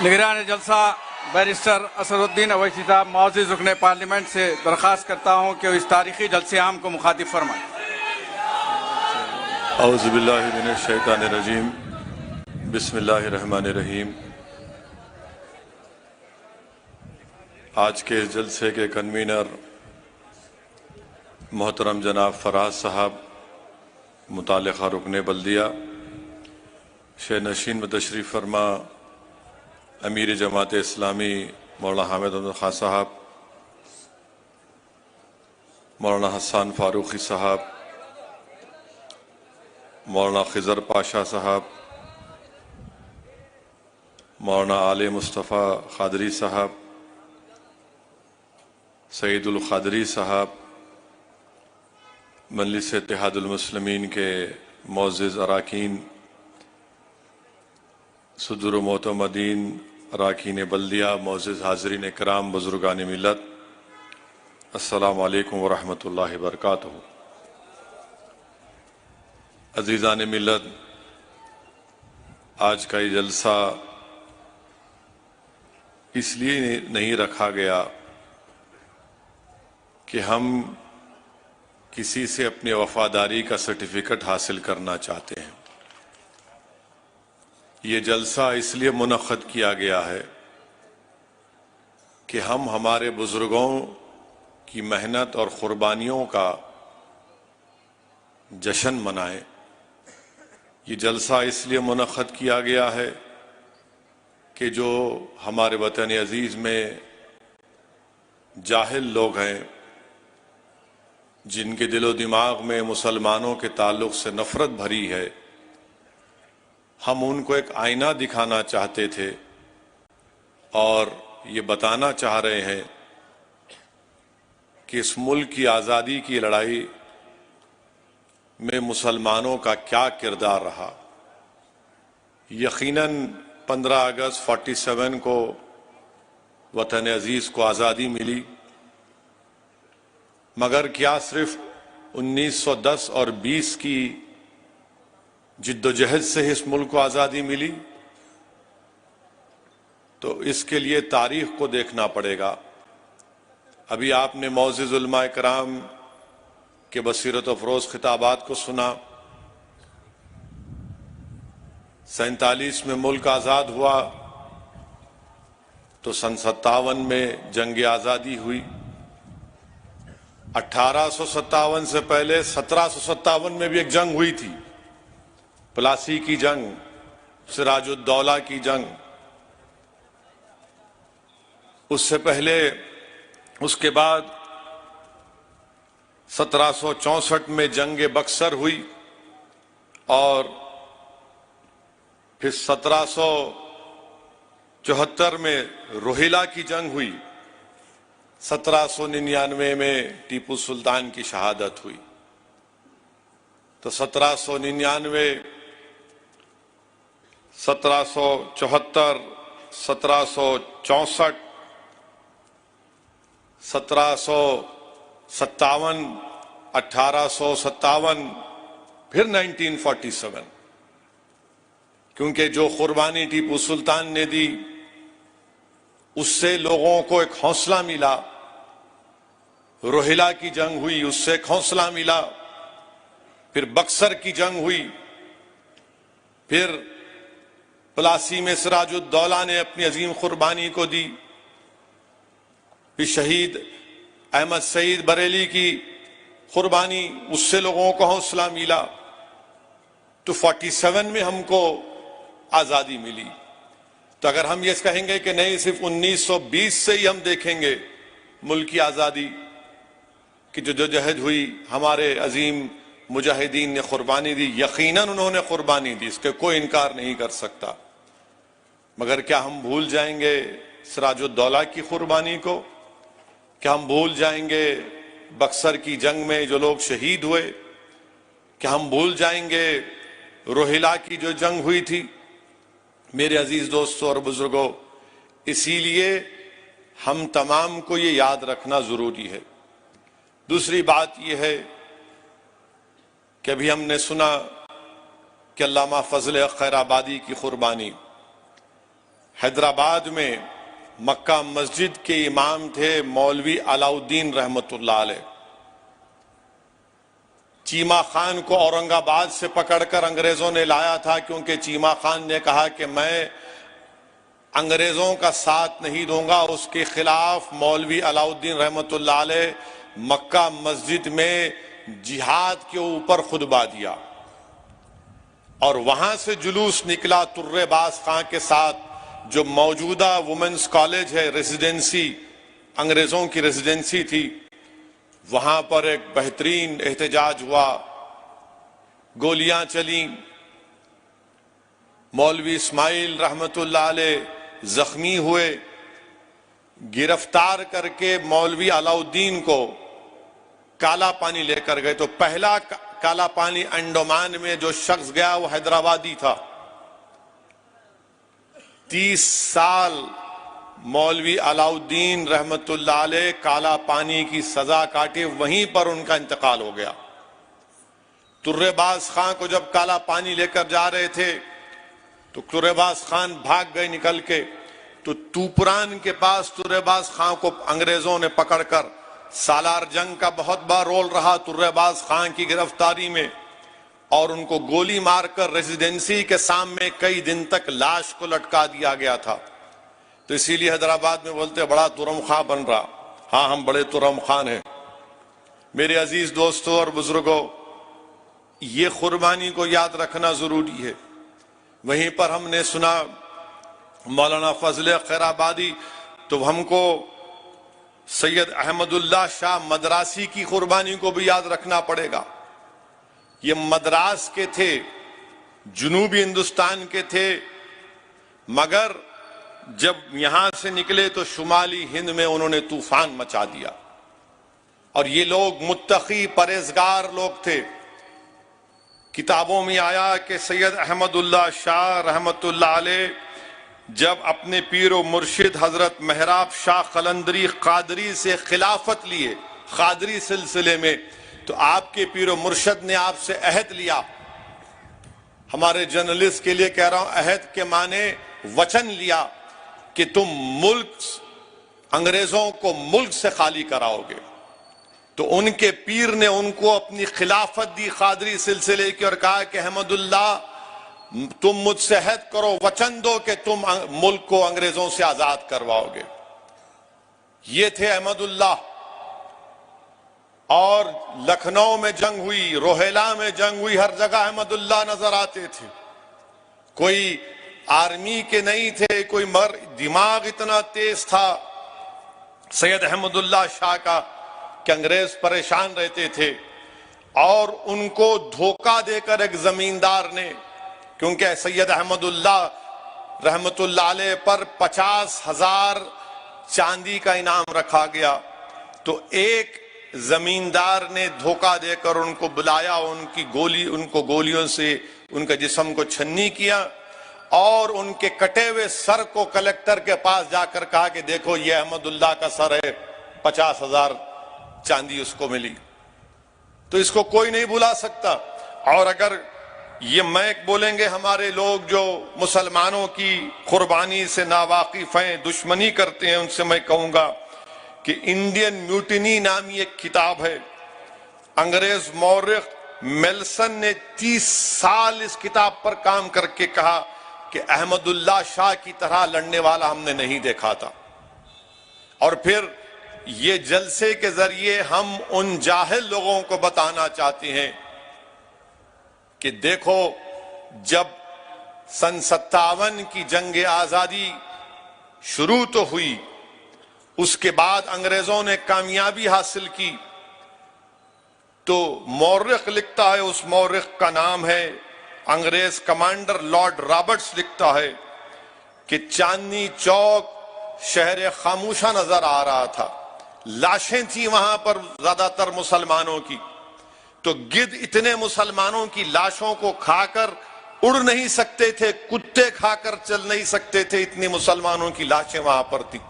निगरान जलसा बैरिस्टर असदुद्दीन अवैसी साहब मौजूद रुकने पार्लियामेंट से दरख्वास्त करता हूँ कि वो इस तारीखी जलसे आम को मुखातिब फरमाएं। औज़ुबिल्लाहि मिनश्शैतानिर्रजीम बिस्मिल्लाहिर्रहमानिर्रहीम। आज के इस जलसे के कन्वीनर मोहतरम जनाब फराज साहब, मुतालिका रुकने बल्दिया, शेर नशीन में तशरीफ़ फरमा अमीर जमात इस्लामी मौलाना हामिद अहमद खान साहब, मौलाना हसन फारूकी साहब, मौलाना खिजर पाशा साहब, मौलाना आले मुस्तफ़ा खादरी साहब, सईदुल खादरी साहब, मजलिस इत्तेहादुल मुस्लिमीन के मोअज़्ज़िज़ अराकीन, सुदूर मोतमदीन अराकीन बल्दिया, मोअज़्ज़िज़ हाज़रीन इकराम, बुज़ुर्गान मिल्लत, अस्सलामु अलैकुम व रहमतुल्लाहि व बरकातुहू। अज़ीज़ान मिल्लत, आज का ये जलसा इसलिए नहीं रखा गया कि हम किसी से अपनी वफादारी का सर्टिफिकेट हासिल करना चाहते हैं। ये जलसा इसलिए मुनक़्क़द किया गया है कि हम हमारे बुजुर्गों की मेहनत और क़ुरबानियों का जश्न मनाएं। ये जलसा इसलिए मुनक़्क़द किया गया है कि जो हमारे वतन अज़ीज़ में जाहिल लोग हैं, जिनके दिलो दिमाग में मुसलमानों के ताल्लुक़ से नफ़रत भरी है, हम उनको एक आईना दिखाना चाहते थे और ये बताना चाह रहे हैं कि इस मुल्क की आज़ादी की लड़ाई में मुसलमानों का क्या किरदार रहा। यकीनन 15 अगस्त 47 को वतन अजीज़ को आज़ादी मिली, मगर क्या सिर्फ 1910 और 20 की जिद्दोजहद से इस मुल्क को आज़ादी मिली? तो इसके लिए तारीख को देखना पड़ेगा। अभी आपने मोअज़्ज़िज़ उलमा इकराम के बसीरत अफरोज़ खिताबात को सुना। 47 में मुल्क आज़ाद हुआ तो सन 57 में जंग आज़ादी हुई। 1857 से पहले 1757 में भी एक जंग हुई थी, प्लासी की जंग, सिराजुद्दौला की जंग। उससे पहले, उसके बाद 1764 में जंग बक्सर हुई और फिर 1774 में रोहिला की जंग हुई। 1799 में टीपू सुल्तान की शहादत हुई। तो 1799, 1774, 1764, 1757, 1857, फिर 1947, क्योंकि जो कुर्बानी टीपू सुल्तान ने दी उससे लोगों को एक हौसला मिला। रोहिला की जंग हुई, उससे एक हौसला मिला। फिर बक्सर की जंग हुई, फिर प्लासी में सिराजुद्दौला ने अपनी अजीम कुर्बानी को दी। फिर शहीद अहमद सईद बरेली की कुर्बानी, उससे लोगों को हौसला मिला। तो 47 में हमको आज़ादी मिली। तो अगर हम ये कहेंगे कि नहीं, सिर्फ 1920 से ही हम देखेंगे मुल्क की आज़ादी की जद्दोजहद हुई, हमारे अजीम मुजाहिदीन ने कुर्बानी दी, यकीनन उन्होंने कुर्बानी दी, इसके कोई इनकार नहीं कर सकता। मगर क्या हम भूल जाएंगे सिराजुद्दौला की कुर्बानी को? क्या हम भूल जाएंगे बक्सर की जंग में जो लोग शहीद हुए? क्या हम भूल जाएंगे रोहिला की जो जंग हुई थी? मेरे अजीज दोस्तों और बुजुर्गों, इसीलिए हम तमाम को ये याद रखना जरूरी है। दूसरी बात यह है कि अभी हमने सुना कि अल्लामा फजल खैराबादी की कुर्बानी, हैदराबाद में मक्का मस्जिद के इमाम थे मौलवी अलाउद्दीन रहमतुल्लाह अलैह। चीमा खान को औरंगाबाद से पकड़कर अंग्रेजों ने लाया था, क्योंकि चीमा खान ने कहा कि मैं अंग्रेजों का साथ नहीं दूंगा। उसके खिलाफ मौलवी अलाउद्दीन रहमतुल्लाह अलैह मक्का मस्जिद में जिहाद के ऊपर खुतबा दिया और वहां से जुलूस निकला तुर्रेबाज खां के साथ। जो मौजूदा वुमेन्स कॉलेज है, रेजिडेंसी, अंग्रेजों की रेजिडेंसी थी, वहां पर एक बेहतरीन एहतजाज हुआ, गोलियां चली। मौलवी इस्माइल रहमतुल्लाह अलैह जख्मी हुए। गिरफ्तार करके मौलवी अलाउद्दीन को काला पानी लेकर गए। तो पहला काला पानी अंडमान में जो शख्स गया वो हैदराबादी था। 30 साल मौलवी अलाउद्दीन रहमतुल्लाह अलैह काला पानी की सजा काटे, वहीं पर उनका इंतकाल हो गया। तुर्रेबाज खान को जब काला पानी लेकर जा रहे थे तो तुर्रेबाज खान भाग गए निकल के। तो तूपरान के पास तुर्रेबाज खान को अंग्रेजों ने पकड़कर, सालार जंग का बहुत बड़ा रोल रहा तुर्रेबाज खान की गिरफ्तारी में, और उनको गोली मारकर रेजिडेंसी के सामने कई दिन तक लाश को लटका दिया गया था। तो इसीलिए हैदराबाद में बोलते बड़ा तुरम खां बन रहा। हाँ, हम बड़े तुरम खान हैं। मेरे अजीज दोस्तों और बुजुर्गों, ये कुर्बानी को याद रखना जरूरी है। वहीं पर हमने सुना मौलाना फजल खैराबादी, तो हमको सैयद अहमदुल्लाह शाह मद्रासी की कुर्बानी को भी याद रखना पड़ेगा। ये मद्रास के थे, जुनूबी हिंदुस्तान के थे, मगर जब यहां से निकले तो शुमाली हिंद में उन्होंने तूफान मचा दिया। और ये लोग मुत्तकी परहेजगार लोग थे। किताबों में आया कि सैयद अहमदुल्लाह शाह रहमतुल्लाह अलैह जब अपने पीर व मुर्शिद हजरत मेहराब शाह कलंदरी कादरी से खिलाफत लिए कादरी सिलसिले में, तो आपके पीर व मुर्शिद ने आपसे अहद लिया। हमारे जर्नलिस्ट के लिए कह रहा हूं, अहद के माने वचन लिया कि तुम मुल्क, अंग्रेजों को मुल्क से खाली कराओगे। तो उनके पीर ने उनको अपनी खिलाफत दी कादरी सिलसिले की और कहा कि अहमदुल्लाह, तुम मुझसे अहद करो, वचन दो कि तुम मुल्क को अंग्रेजों से आजाद करवाओगे। ये थे अहमदुल्लाह। और लखनऊ में जंग हुई, रोहेला में जंग हुई, हर जगह अहमदुल्लाह नजर आते थे। कोई आर्मी के नहीं थे, कोई दिमाग इतना तेज था सैयद अहमदुल्लाह शाह का कि अंग्रेज परेशान रहते थे। और उनको धोखा देकर एक जमींदार ने, क्योंकि सैयद अहमदुल्लाह रहमतुल्लाह अलैह पर 50,000 चांदी का इनाम रखा गया, तो एक जमींदार ने धोखा देकर उनको बुलाया, उनको गोलियों से उनके जिस्म को छन्नी किया और उनके कटे हुए सर को कलेक्टर के पास जाकर कहा कि देखो ये अहमदुल्लाह का सर है, 50,000 चांदी उसको मिली। तो इसको कोई नहीं बुला सकता। और अगर ये मैं बोलेंगे हमारे लोग जो मुसलमानों की कुर्बानी से नावाकिफ हैं, दुश्मनी करते हैं, उनसे मैं कहूंगा कि इंडियन म्यूटिनी नामी एक किताब है, अंग्रेज मौर्ख मेल्सन ने 30 साल इस किताब पर काम करके कहा कि अहमदुल्लाह शाह की तरह लड़ने वाला हमने नहीं देखा था। और फिर ये जलसे के जरिए हम उन जाहिल लोगों को बताना चाहते हैं कि देखो, जब सन 57 की जंग आजादी शुरू तो हुई, उसके बाद अंग्रेजों ने कामयाबी हासिल की, तो मौर्ख लिखता है, उस मौर्ख का नाम है अंग्रेज कमांडर लॉर्ड रॉबर्ट्स, लिखता है कि चांदनी चौक शहर खामोशा नजर आ रहा था, लाशें थी वहां पर ज्यादातर मुसलमानों की। तो गिद्ध इतने मुसलमानों की लाशों को खाकर उड़ नहीं सकते थे, कुत्ते खाकर चल नहीं सकते थे, इतनी मुसलमानों की लाशें वहां पर थी।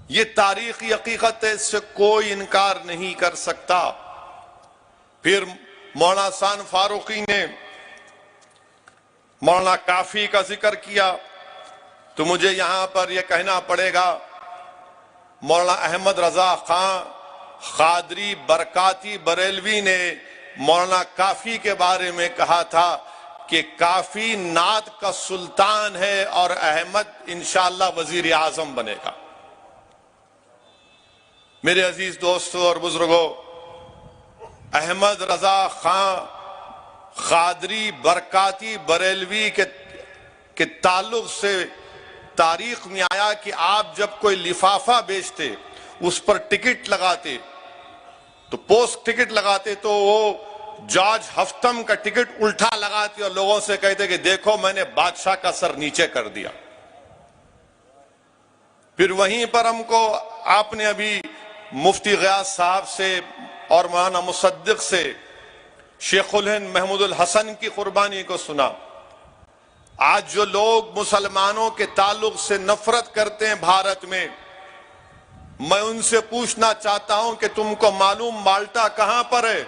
ये तारीखी हकीकत है, इससे कोई इनकार नहीं कर सकता। फिर मौलाना सान फारूकी ने मौलाना काफी का जिक्र किया तो मुझे यहां पर यह कहना पड़ेगा, मौलाना अहमद रजा खां कादरी बरकाती बरेलवी ने मौलाना काफी के बारे में कहा था कि काफी नात का सुल्तान है और अहमद इंशाअल्लाह वजीर आजम बनेगा। मेरे अजीज दोस्तों और बुजुर्गों, अहमद रजा खां कादरी बरकाती बरेलवी के ताल्लुक से तारीख में आया कि आप जब कोई लिफाफा बेचते, उस पर टिकट लगाते, तो पोस्ट टिकट लगाते, तो वो जॉर्ज हफ्तम का टिकट उल्टा लगाते और लोगों से कहते कि देखो मैंने बादशाह का सर नीचे कर दिया। फिर वहीं पर हमको आपने अभी मुफ्ती गयास साहब से और मौलाना मुसद्दिक से शेखुल हिंद महमूदुल हसन की कुर्बानी को सुना। आज जो लोग मुसलमानों के ताल्लुक से नफरत करते हैं भारत में, मैं उनसे पूछना चाहता हूं कि तुमको मालूम माल्टा कहां पर है?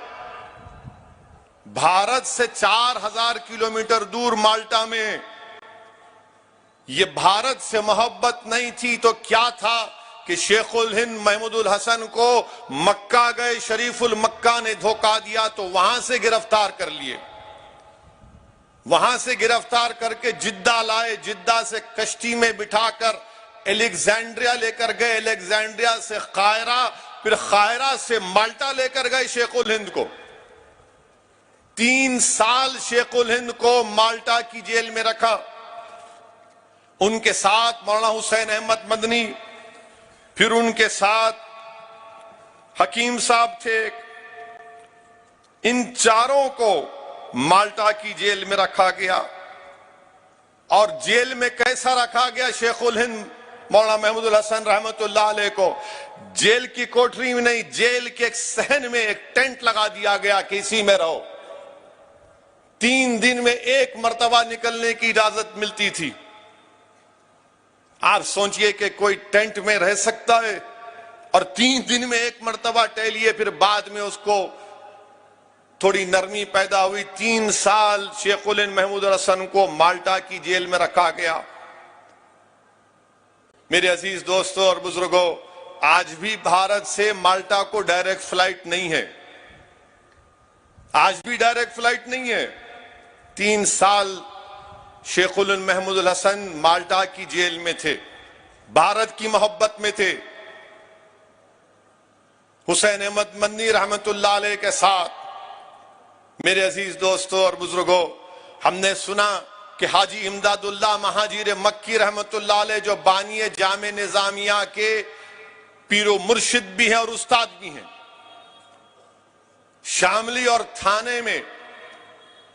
भारत से 4000 किलोमीटर दूर माल्टा में। ये भारत से मोहब्बत नहीं थी तो क्या था कि शेखुल हिंद महमूदुल हसन को मक्का गए, शरीफुल मक्का ने धोखा दिया तो वहां से गिरफ्तार कर लिए, वहां से गिरफ्तार करके जिद्दा लाए, जिद्दा से कश्ती में बिठाकर एलेक्जेंड्रिया लेकर गए, एलेक्जेंड्रिया से कायरा, फिर कायरा से माल्टा लेकर गए शेखुल हिंद को। 3 साल शेखुल हिंद को माल्टा की जेल में रखा। उनके साथ मौलाना हुसैन अहमद मदनी, फिर उनके साथ हकीम साहब थे। इन चारों को माल्टा की जेल में रखा गया। और जेल में कैसा रखा गया शेखुल हिंद मौलाना महमूदुल हसन रहमतुल्लाह अलैह को? जेल की कोठरी में नहीं, जेल के एक सहन में एक टेंट लगा दिया गया कि इसी में रहो। 3 दिन में 1 मर्तबा निकलने की इजाजत मिलती थी। आप सोचिए कि कोई टेंट में रह सकता है और 3 दिन में 1 मर्तबा टहलिए, फिर बाद में उसको थोड़ी नरमी पैदा हुई। 3 साल शेखुल हिंद महमूदुल हसन को माल्टा की जेल में रखा गया। मेरे अजीज दोस्तों और बुजुर्गों, आज भी भारत से माल्टा को डायरेक्ट फ्लाइट नहीं है, आज भी डायरेक्ट फ्लाइट नहीं है। 3 साल शेखुल हिंद महमूदुल हसन माल्टा की जेल में थे, भारत की मोहब्बत में थे। हुसैन अहमद मदनी रहमतुल्लाह अलैह के साथ मेरे अजीज दोस्तों और बुजुर्गों, हमने सुना कि हाजी इमदादुल्लाह महाजीर मक्की रहमतुल्लाह अलैह जो बानी जामे निजामिया के पीरो मुर्शिद भी हैं और उस्ताद भी हैं, शामली और थाने में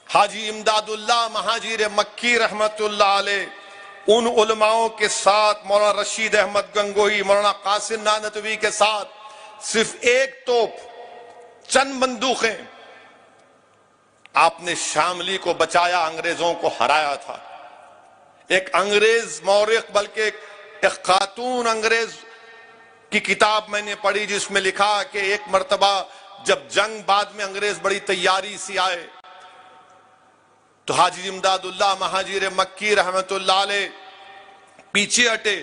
हाजी इमदादुल्लाह महाजीर मक्की रहमतुल्लाह अलैह उन उलमाओं के साथ, मौलाना रशीद अहमद गंगोही, मौलाना कासिम नानतवी के साथ सिर्फ 1 तोप, चंद बंदूकें, आपने शामली को बचाया, अंग्रेजों को हराया था। एक अंग्रेज मौरिख, बल्कि एक खातून अंग्रेज की किताब मैंने पढ़ी जिसमें लिखा कि एक मर्तबा जब जंग बाद में अंग्रेज बड़ी तैयारी से आए तो हाजी इमदादुल्लाह महाजीर मक्की रहमतुल्लाह अलैह पीछे हटे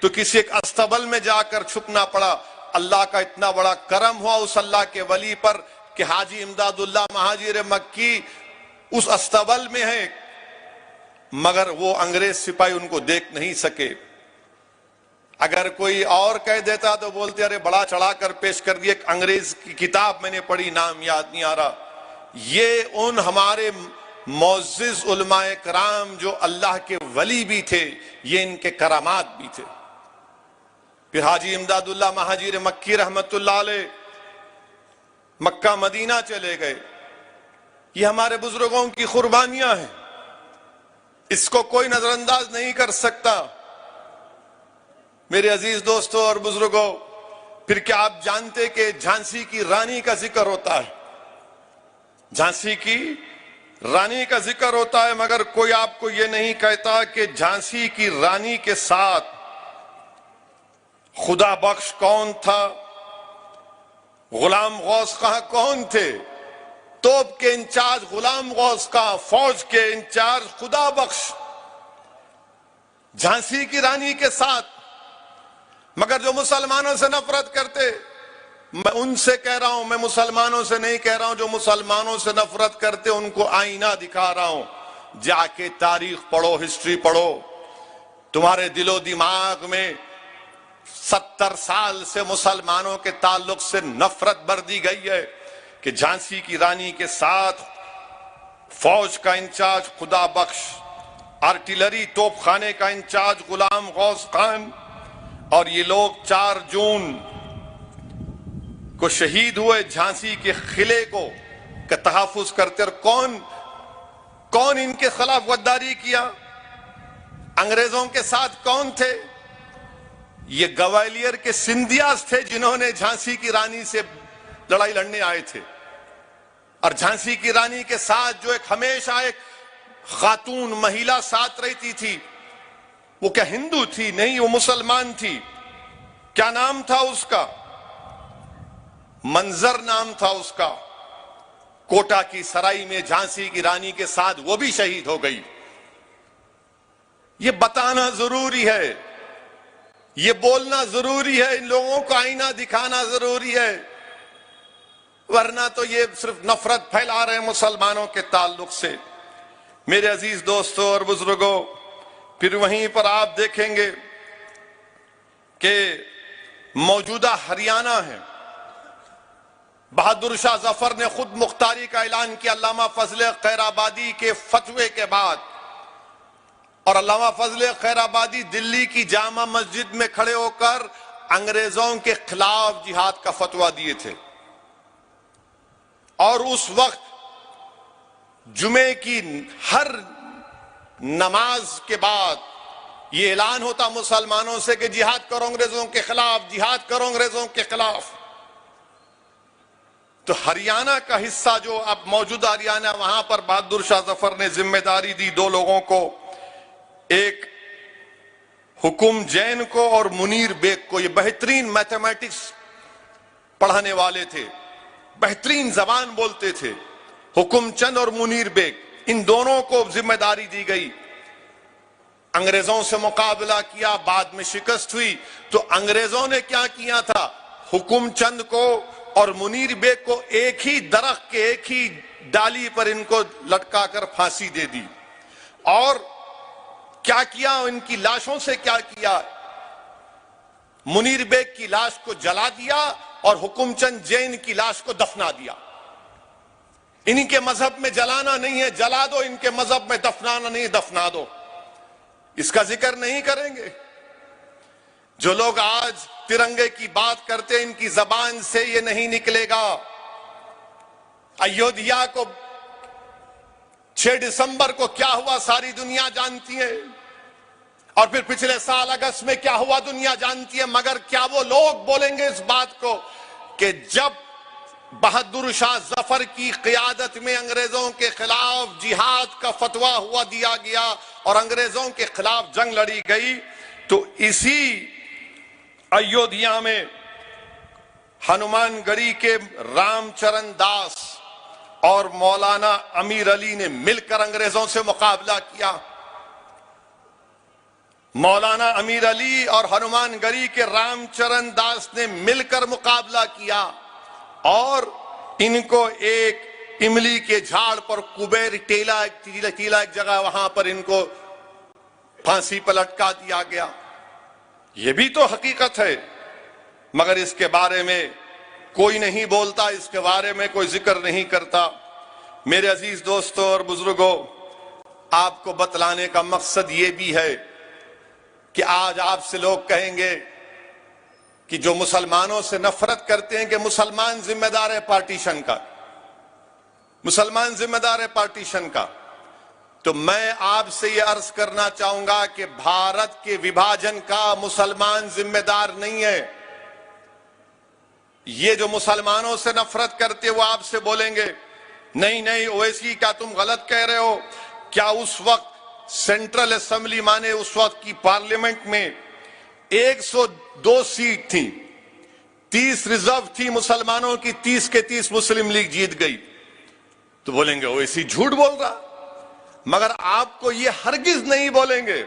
तो किसी एक अस्तबल में जाकर छुपना पड़ा। अल्लाह का इतना बड़ा करम हुआ उस अल्लाह के वली पर कि हाजी इमदादुल्लाह महाजीर मक्की उस अस्तबल में है, मगर वो अंग्रेज सिपाही उनको देख नहीं सके। अगर कोई और कह देता तो बोलते अरे बड़ा चढ़ाकर पेश कर दिया। एक अंग्रेज की किताब मैंने पढ़ी, नाम याद नहीं आ रहा। ये उन हमारे मोअज़्ज़िज़ उलमाए कराम जो अल्लाह के वली भी थे, ये इनके करामात भी थे। फिर हाजी इमदादुल्लाह महाजीर मक्की रहमतुल्लाह अलैह मक्का मदीना चले गए। ये हमारे बुजुर्गों की कुर्बानियां हैं, इसको कोई नजरअंदाज नहीं कर सकता। मेरे अजीज दोस्तों और बुजुर्गों, फिर क्या आप जानते कि झांसी की रानी का जिक्र होता है? झांसी की रानी का जिक्र होता है, मगर कोई आपको यह नहीं कहता कि झांसी की रानी के साथ खुदा बख्श कौन था, गुलाम गौस खां कौन थे, तोप के इंचार्ज गुलाम गौस खां, फौज के इंचार्ज खुदा बख्श, झांसी की रानी के साथ, मगर जो मुसलमानों से नफरत करते, मैं उनसे कह रहा हूं, मैं मुसलमानों से नहीं कह रहा हूं, जो मुसलमानों से नफरत करते उनको आईना दिखा रहा हूं। जाके तारीख पढ़ो, हिस्ट्री पढ़ो। तुम्हारे दिलो दिमाग में 70 साल से मुसलमानों के ताल्लुक से नफरत भर दी गई है कि झांसी की रानी के साथ फौज का इंचार्ज खुदा बख्श, आर्टिलरी तोपखाने का इंचार्ज गुलाम गौस खान, और ये लोग 4 जून को शहीद हुए झांसी के किले को का तहफ्फुज करते। और कौन इनके खिलाफ गद्दारी किया? अंग्रेजों के साथ कौन थे? ये ग्वालियर के सिंधियास थे, जिन्होंने झांसी की रानी से लड़ाई लड़ने आए थे। और झांसी की रानी के साथ जो एक हमेशा एक खातून महिला साथ रहती थी, वो क्या हिंदू थी? नहीं, वो मुसलमान थी। क्या नाम था उसका? मंजर नाम था उसका। कोटा की सराय में झांसी की रानी के साथ वो भी शहीद हो गई। ये बताना जरूरी है, ये बोलना जरूरी है, इन लोगों को आईना दिखाना जरूरी है, वरना तो ये सिर्फ नफरत फैला रहे हैं मुसलमानों के ताल्लुक से। मेरे अजीज दोस्तों और बुजुर्गों, फिर वहीं पर आप देखेंगे कि मौजूदा हरियाणा है, बहादुर शाह जफर ने खुद मुख्तारी का ऐलान किया अल्लामा फजले खैराबादी के फतवे के बाद। और अल्लामा फजले खैराबादी दिल्ली की जामा मस्जिद में खड़े होकर अंग्रेजों के खिलाफ जिहाद का फतवा दिए थे। और उस वक्त जुमे की हर नमाज के बाद यह ऐलान होता मुसलमानों से कि जिहाद करो अंग्रेजों के खिलाफ, जिहाद करो अंग्रेजों के खिलाफ। तो हरियाणा का हिस्सा जो अब मौजूदा हरियाणा, वहां पर बहादुर शाह जफर ने जिम्मेदारी दी 2 लोगों को, एक हुकुम जैन को और मुनीर बेग को। ये बेहतरीन मैथमेटिक्स पढ़ाने वाले थे, बेहतरीन जबान बोलते थे। हुकुम चंद और मुनीर बेग, इन दोनों को जिम्मेदारी दी गई। अंग्रेजों से मुकाबला किया, बाद में शिकस्त हुई। तो अंग्रेजों ने क्या किया था? हुकुम चंद को और मुनीर बेग को एक ही दरख्त के एक ही डाली पर इनको लटका कर फांसी दे दी। और क्या किया? इनकी लाशों से क्या किया? मुनीर बेग की लाश को जला दिया और हुकुमचंद जैन की लाश को दफना दिया। इनके मजहब में जलाना नहीं है, जला दो, इनके मजहब में दफनाना नहीं, दफना दो। इसका जिक्र नहीं करेंगे। जो लोग आज तिरंगे की बात करते हैं, इनकी जबान से ये नहीं निकलेगा। अयोध्या को 6 दिसंबर को क्या हुआ सारी दुनिया जानती है, और फिर पिछले साल अगस्त में क्या हुआ दुनिया जानती है। मगर क्या वो लोग बोलेंगे इस बात को कि जब बहादुर शाह जफर की क़ियादत में अंग्रेजों के खिलाफ जिहाद का फतवा हुआ दिया गया और अंग्रेजों के खिलाफ जंग लड़ी गई, तो इसी अयोध्या में हनुमानगढ़ी के रामचरण दास और मौलाना अमीर अली ने मिलकर अंग्रेजों से मुकाबला किया। मौलाना अमीर अली और हनुमानगढ़ी के रामचरण दास ने मिलकर मुकाबला किया और इनको एक इमली के झाड़ पर कुबेर टीला एक जगह, वहां पर इनको फांसी पर लटका दिया गया। यह भी तो हकीकत है, मगर इसके बारे में कोई नहीं बोलता, इसके बारे में कोई जिक्र नहीं करता। मेरे अजीज दोस्तों और बुजुर्गों, आपको बतलाने का मकसद यह भी है कि आज आपसे लोग कहेंगे कि जो मुसलमानों से नफरत करते हैं कि मुसलमान जिम्मेदार है पार्टीशन का, मुसलमान जिम्मेदार है पार्टीशन का। तो मैं आपसे यह अर्ज करना चाहूंगा कि भारत के विभाजन का मुसलमान जिम्मेदार नहीं है। ये जो मुसलमानों से नफरत करते वो आपसे बोलेंगे नहीं नहीं ओवैसी, क्या तुम गलत कह रहे हो? क्या उस वक्त सेंट्रल असेंबली माने उस वक्त की पार्लियामेंट में 102 सीट थी, 30 रिजर्व थी मुसलमानों की, 30 के 30 मुस्लिम लीग जीत गई। तो बोलेंगे ओवैसी झूठ बोल रहा। मगर आपको ये हरगिज नहीं बोलेंगे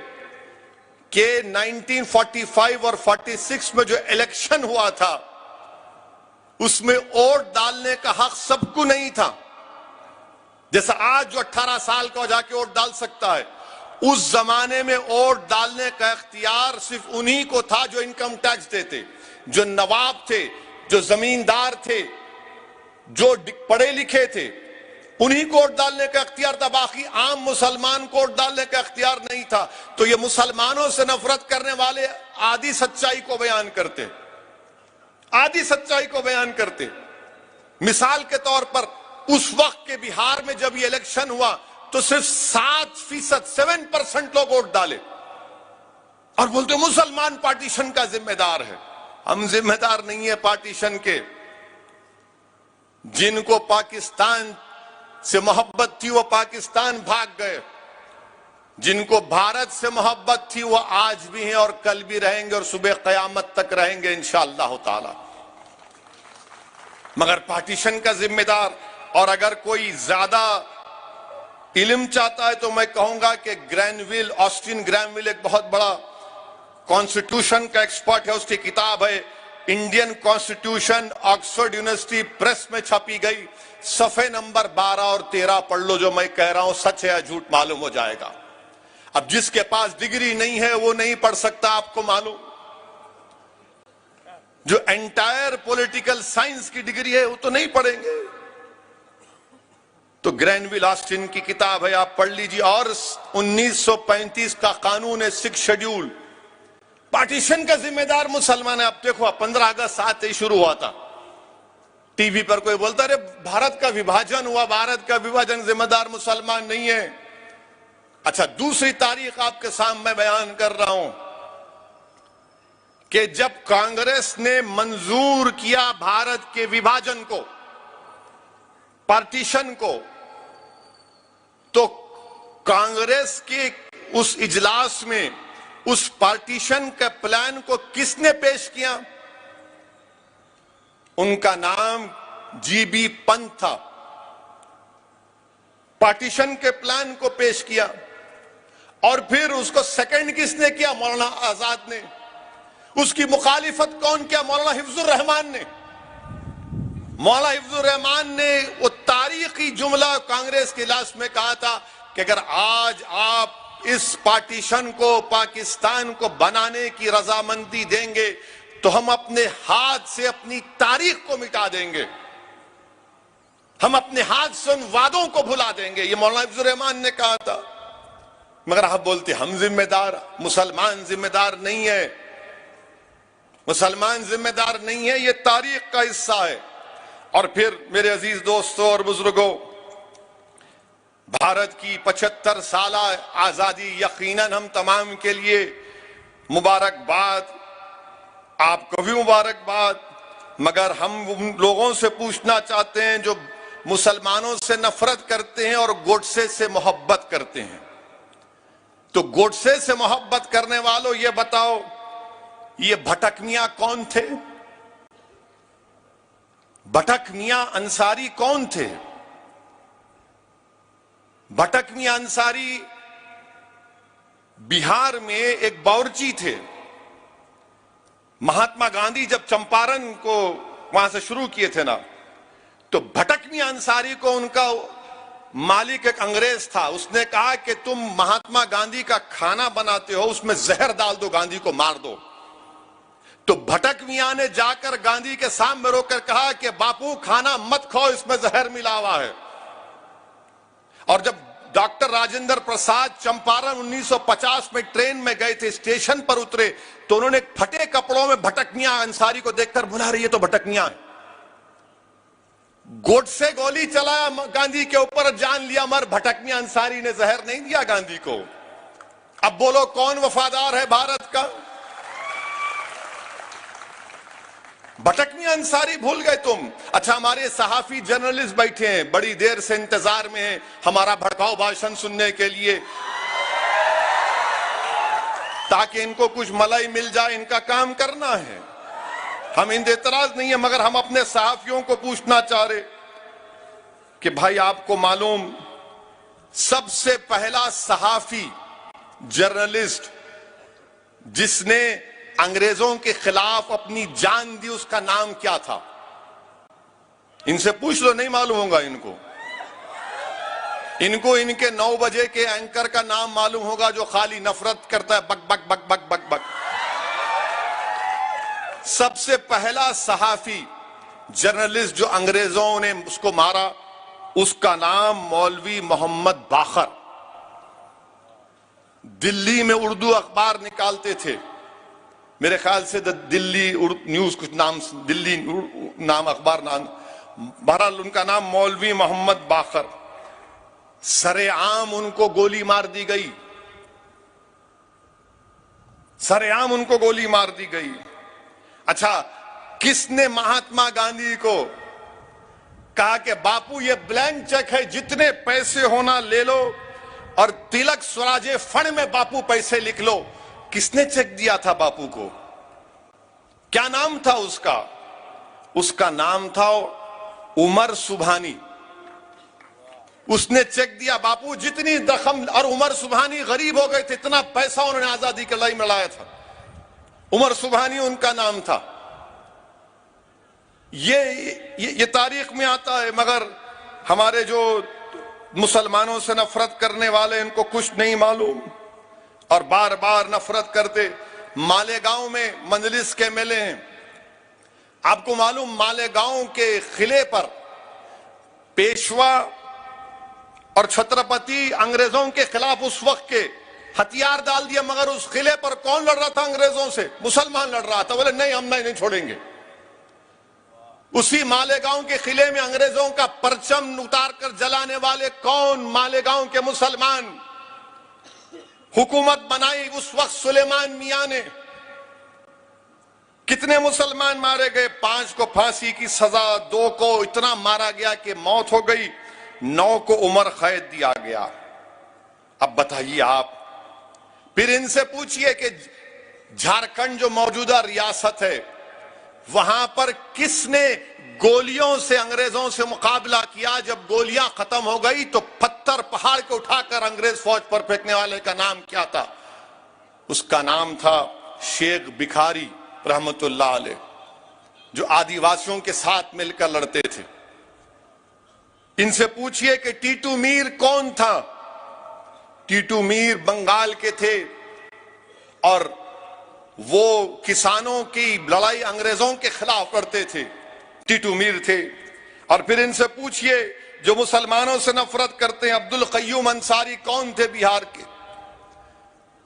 कि 1945 और 46 में जो इलेक्शन हुआ था उसमें वोट डालने का हक सबको नहीं था। जैसा आज जो 18 साल का जाके वोट डाल सकता है, उस जमाने में वोट डालने का इख्तियार सिर्फ उन्हीं को था जो इनकम टैक्स देते, जो नवाब थे, जो जमींदार थे, जो पढ़े लिखे थे, उन्हीं को वोट डालने का इख्तियार था। बाकी आम मुसलमान को वोट डालने का इख्तियार नहीं था। तो ये मुसलमानों से नफरत करने वाले आधी सच्चाई को बयान करते, आधी सच्चाई को बयान करते। मिसाल के तौर पर उस वक्त के बिहार में जब ये इलेक्शन हुआ तो सिर्फ 7% लोग वोट डाले और बोलते मुसलमान पार्टीशन का जिम्मेदार है। हम जिम्मेदार नहीं है पार्टीशन के। जिनको पाकिस्तान से मोहब्बत थी वो पाकिस्तान भाग गए, जिनको भारत से मोहब्बत थी वो आज भी हैं और कल भी रहेंगे और सुबह कयामत तक रहेंगे इंशाअल्लाह ताला। मगर पार्टीशन का जिम्मेदार, और अगर कोई ज्यादा इल्म चाहता है तो मैं कहूंगा कि ग्रैनविल, ऑस्टिन ग्रैनविल एक बहुत बड़ा कॉन्स्टिट्यूशन का एक्सपर्ट है, उसकी किताब है Indian constitution, Oxford university press में छपी गई। सफे नंबर 12 और 13 पढ़ लो, जो मैं कह रहा हूं सच है या झूठ मालूम हो जाएगा। अब जिसके पास डिग्री नहीं है वो नहीं पढ़ सकता, आपको मालूम। जो एंटायर पॉलिटिकल साइंस की डिग्री है वो तो नहीं पढ़ेंगे। तो ग्रैनविल ऑस्टिन की किताब है, आप पढ़ लीजिए। और 1935 का कानून है, 6 शेड्यूल, पार्टीशन का जिम्मेदार मुसलमान है। अब देखो 15 अगस्त आते ही शुरू हुआ था, टीवी पर कोई बोलता अरे भारत का विभाजन हुआ, भारत का विभाजन जिम्मेदार मुसलमान नहीं है। अच्छा, दूसरी तारीख आपके सामने बयान कर रहा हूं कि जब कांग्रेस ने मंजूर किया भारत के विभाजन को, पार्टीशन को, तो कांग्रेस के उस इजलास में उस पार्टीशन के प्लान को किसने पेश किया? उनका नाम जीबी पंत था। पार्टीशन के प्लान को पेश किया और फिर उसको सेकंड किसने किया? मौलाना आजाद ने। उसकी मुखालिफत कौन किया? मौलाना हिफ्जुर रहमान ने। मौलाना हिफ्जुर रहमान ने वो तारीखी जुमला कांग्रेस के इजलास में कहा था कि अगर आज आप इस पार्टीशन को, पाकिस्तान को बनाने की रजामंदी देंगे तो हम अपने हाथ से अपनी तारीख को मिटा देंगे, हम अपने हाथ से उन वादों को भुला देंगे। ये मौलाना हिफ्जुर रहमान ने कहा था। मगर आप बोलते हम जिम्मेदार, मुसलमान जिम्मेदार नहीं है, मुसलमान जिम्मेदार नहीं है, ये तारीख का हिस्सा है। और फिर मेरे अजीज दोस्तों और बुजुर्गों, भारत की 75 साल आजादी यकीनन हम तमाम के लिए मुबारकबाद, आपको भी मुबारकबाद। मगर हम उन लोगों से पूछना चाहते हैं जो मुसलमानों से नफरत करते हैं और गोडसे से मोहब्बत करते हैं। तो गोडसे से मोहब्बत करने वालों, ये बताओ ये भटक मियां कौन थे? भटक मियां अंसारी कौन थे? भटक मियां अंसारी बिहार में एक बावर्ची थे। महात्मा गांधी जब चंपारण को वहां से शुरू किए थे ना, तो भटक मियां अंसारी को उनका मालिक एक अंग्रेज था, उसने कहा कि तुम महात्मा गांधी का खाना बनाते हो, उसमें जहर डाल दो, गांधी को मार दो। तो भटक मियां ने जाकर गांधी के सामने रोकर कहा कि बापू खाना मत खाओ, इसमें जहर मिला हुआ है। और जब डॉक्टर राजेंद्र प्रसाद चंपारण 1950 में ट्रेन में गए थे, स्टेशन पर उतरे तो उन्होंने फटे कपड़ों में भटक मियां अंसारी को देखकर बुला रही है तो भटक मियां है। गोडसे गोली चलाया गांधी के ऊपर, जान लिया मर, भटक मियां अंसारी ने जहर नहीं दिया गांधी को। अब बोलो कौन वफादार है भारत का? भटक मियां अंसारी भूल गए तुम? अच्छा, हमारे सहाफी जर्नलिस्ट बैठे हैं, बड़ी देर से इंतजार में हैं हमारा भड़काऊ भाषण सुनने के लिए, ताकि इनको कुछ मलाई मिल जाए, इनका काम करना है। हम इन एतराज नहीं है, मगर हम अपने सहाफियों को पूछना चाह रहे कि भाई आपको मालूम, सबसे पहला सहाफी जर्नलिस्ट जिसने अंग्रेजों के खिलाफ अपनी जान दी, उसका नाम क्या था? इनसे पूछ लो, नहीं मालूम होगा इनको। इनके 9 बजे के एंकर का नाम मालूम होगा जो खाली नफरत करता है, बक बक बक बक बक बक। सबसे पहला सहाफी जर्नलिस्ट जो अंग्रेजों ने उसको मारा, उसका नाम मौलवी मोहम्मद बाखर। दिल्ली में उर्दू अखबार निकालते थे, मेरे ख्याल से दिल्ली न्यूज कुछ नाम, दिल्ली नाम अखबार नाम, बहरहाल उनका नाम मौलवी मोहम्मद बाखर। सरेआम उनको गोली मार दी गई, सरेआम उनको गोली मार दी गई। अच्छा, किसने महात्मा गांधी को कहा कि बापू ये ब्लैंक चेक है, जितने पैसे होना ले लो और तिलक स्वराजे फंड में बापू पैसे लिख लो? किसने चेक दिया था बापू को? क्या नाम था उसका? उसका नाम था उमर सुबहानी। उसने चेक दिया, बापू जितनी दखम, और उमर सुबहानी गरीब हो गए थे, इतना पैसा उन्होंने आजादी के लड़ाई में लाया था। उमर सुबहानी उनका नाम था। ये तारीख में आता है, मगर हमारे जो मुसलमानों से नफरत करने वाले, इनको कुछ नहीं मालूम और बार बार नफरत करते। मालेगांव में मंजलिस के मेले हैं, आपको मालूम, मालेगांव के किले पर पेशवा और छत्रपति अंग्रेजों के खिलाफ उस वक्त के हथियार डाल दिया, मगर उस किले पर कौन लड़ रहा था अंग्रेजों से? मुसलमान लड़ रहा था। बोले नहीं, हम नहीं छोड़ेंगे। उसी मालेगांव के किले में अंग्रेजों का परचम उतार कर जलाने वाले कौन? मालेगांव के मुसलमान। हुकूमत बनाई उस वक्त सुलेमान मियां ने। कितने मुसलमान मारे गए? 5 को फांसी की सजा, 2 को इतना मारा गया कि मौत हो गई, 9 को उम्र कैद दिया गया। अब बताइए आप, फिर इनसे पूछिए कि झारखंड जो मौजूदा रियासत है, वहां पर किसने गोलियों से अंग्रेजों से मुकाबला किया? जब गोलियां खत्म हो गई तो पत्थर पहाड़ के उठाकर अंग्रेज फौज पर फेंकने वाले का नाम क्या था? उसका नाम था शेख भिखारी रहमतुल्लाह अलैह, जो आदिवासियों के साथ मिलकर लड़ते थे। इनसे पूछिए कि टीटू मीर कौन था? टीटू मीर बंगाल के थे और वो किसानों की लड़ाई अंग्रेजों के खिलाफ करते थे, टीटू मीर थे। और फिर इनसे पूछिए जो मुसलमानों से नफरत करते हैं, अब्दुल कय्यूम अंसारी कौन थे? बिहार के,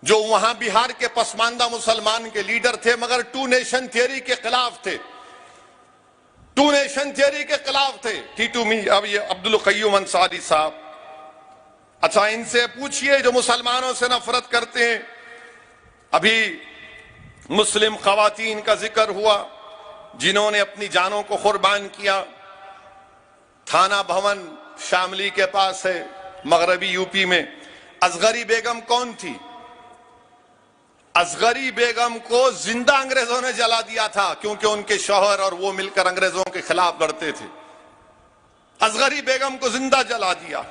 जो वहां बिहार के पसमानदा मुसलमान के लीडर थे, मगर 2 नेशन थियरी के खिलाफ थे। 2 नेशन थियरी के खिलाफ थे टीटू मीर, अब ये अब्दुल कय्यूम अंसारी साहब। अच्छा, इनसे पूछिए जो मुसलमानों से नफरत करते हैं, अभी मुस्लिम खवातीन का जिक्र हुआ जिन्होंने अपनी जानों को कुर्बान किया। थाना भवन शामली के पास है, मगरबी यूपी में। असगरी बेगम कौन थी? असगरी बेगम को जिंदा अंग्रेजों ने जला दिया था, क्योंकि उनके शौहर और वो मिलकर अंग्रेजों के खिलाफ लड़ते थे। असगरी बेगम को जिंदा जला दिया।